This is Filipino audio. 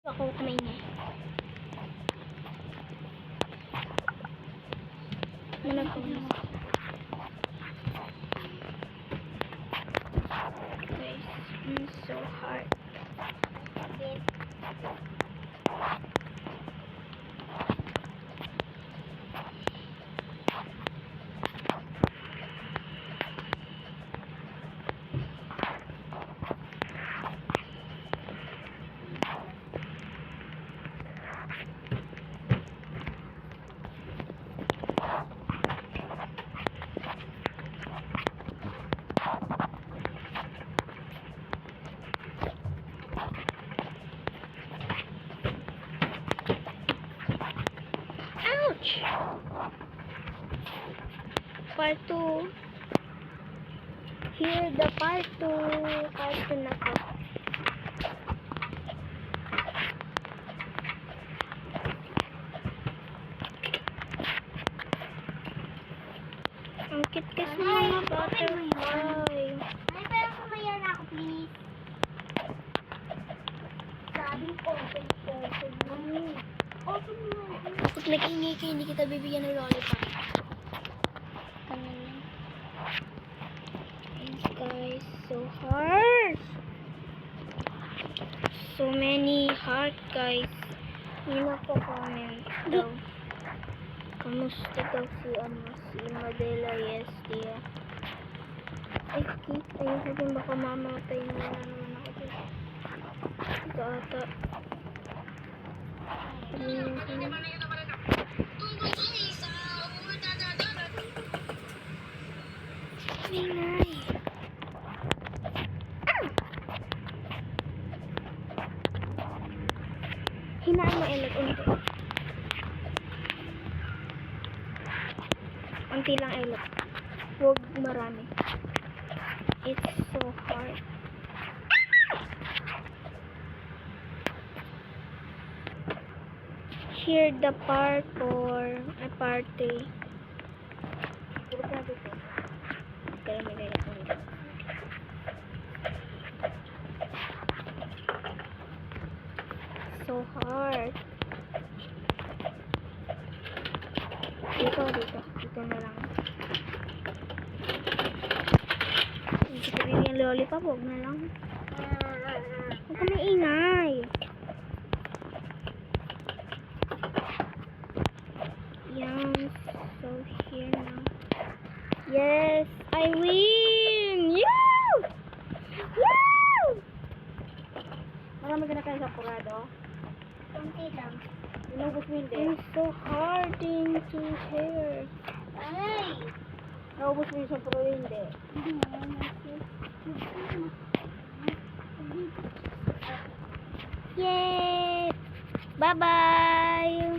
Ako kumaingay. Mana ko. Guys, it's so hard. Ouch! Part 2. Here the part 2. Part 2 na ko. Ang cute kasi mga butterfly. Ay, pero kumaya na ako, please. Sabi ko, open. Open mo. Pag nag-ingay ka, hindi kita bibigyan ng lollipop. Ganyan lang. Thanks guys. So hard. So many heart guys. Hindi ko comment daw. Kamusta daw si Madela? Yes, dear. Ay, cute. Ayun din baka mamatay na naman ako dito. Ito ata. Ingay. Hinaan mo elot unti. Unti lang elot. Huwag marami. It's so hard. Here the part 4. Part 3. Puro ka dito. Kaya may gaya ko nito. So hard. Dito na lang. Hindi kita bibigyan lollipop, huwag na lang. Huwag ka maingay. Yan. So here now. Yes, I win! Yoo! Yoo! Marami ka na kayo sa purado? Kunti lang. Inubos mo hindi? It's so hard into hair. Ay! Naubos mo yung sa puro hindi. Yay! Bye-bye!